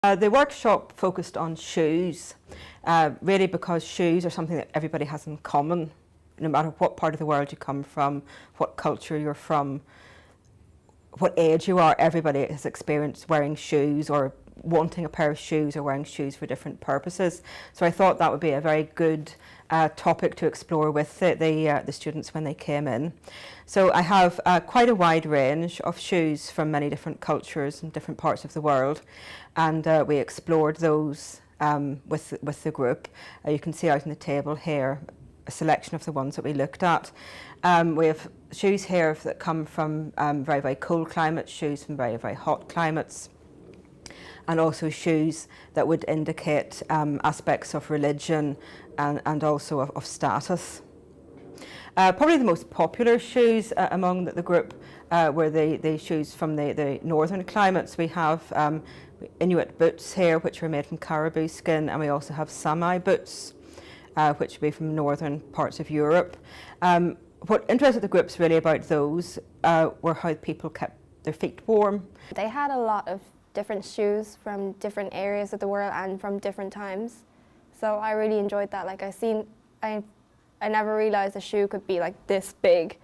The workshop focused on shoes, really because shoes are something that everybody has in common, no matter what part of the world you come from, what culture you're from, what age you are. Everybody has experienced wearing shoes or wanting a pair of shoes or wearing shoes for different purposes. So I thought that would be a very good topic to explore with the students when they came in. So I have quite a wide range of shoes from many different cultures and different parts of the world, and we explored those with the group. You can see out on the table here a selection of the ones that we looked at. We have shoes here that come from very, very cold climates, shoes from very, very hot climates, and also shoes that would indicate aspects of religion and also of status. Probably the most popular shoes among the group were the shoes from the northern climates. We have Inuit boots here, which are made from caribou skin, and we also have Sami boots, which would be from northern parts of Europe. What interested the groups really about those were how people kept their feet warm. They had a lot of different shoes from different areas of the world and from different times. So I really enjoyed that. Like I never realized a shoe could be like this big.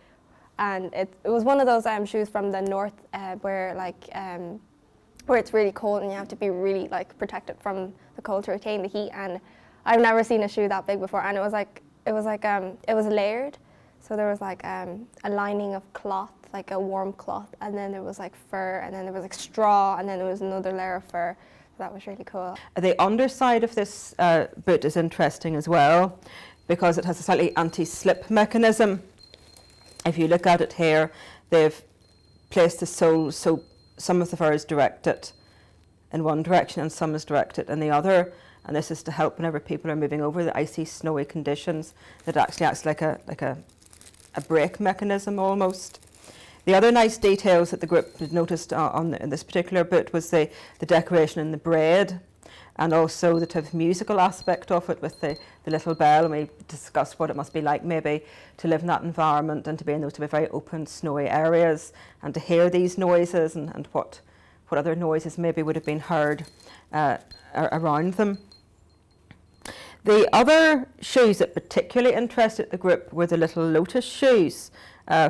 And it was one of those shoes from the north where it's really cold and you have to be really like protected from the cold to retain the heat. And I've never seen a shoe that big before. And it was layered. So there was like a lining of cloth, like a warm cloth, and then there was like fur, and then there was like straw, and then there was another layer of fur. So that was really cool. The underside of this boot is interesting as well, because it has a slightly anti-slip mechanism. If you look at it here, they've placed the sole so some of the fur is directed in one direction and some is directed in the other. And this is to help whenever people are moving over the icy, snowy conditions. That actually acts like a brake mechanism almost. The other nice details that the group had noticed in this particular boot was the decoration in the braid, and also the type of musical aspect of it with the little bell. And we discussed what it must be like maybe to live in that environment and to be in those very open, snowy areas, and to hear these noises and what other noises maybe would have been heard around them. The other shoes that particularly interested the group were the little lotus shoes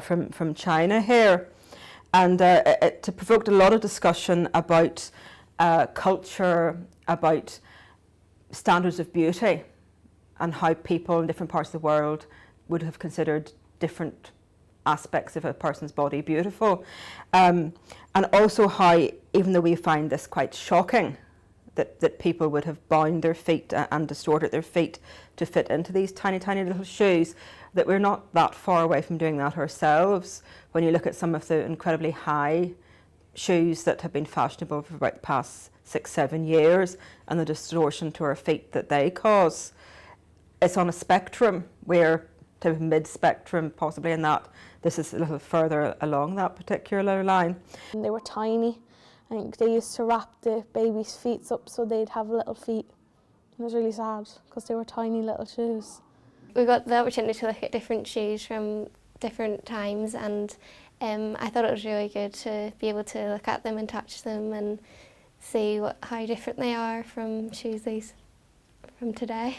from China here, and it provoked a lot of discussion about culture, about standards of beauty, and how people in different parts of the world would have considered different aspects of a person's body beautiful, and also how, even though we find this quite shocking, that people would have bound their feet and distorted their feet to fit into these tiny, tiny little shoes, that we're not that far away from doing that ourselves. When you look at some of the incredibly high shoes that have been fashionable for about the past 6-7 years, and the distortion to our feet that they cause, it's on a spectrum. We're to mid-spectrum possibly in that. This is a little further along that particular line. They were tiny. I think they used to wrap the baby's feet up so they'd have little feet. It was really sad because they were tiny little shoes. We got the opportunity to look at different shoes from different times, and I thought it was really good to be able to look at them and touch them and see how different they are from shoes from today.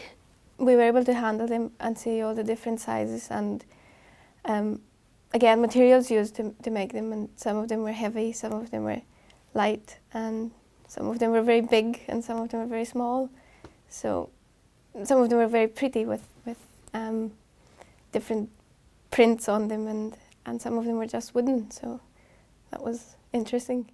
We were able to handle them and see all the different sizes and again, materials used to make them, and some of them were heavy, some of them were light, and some of them were very big and some of them were very small. So some of them were very pretty with different prints on them, and some of them were just wooden, so that was interesting.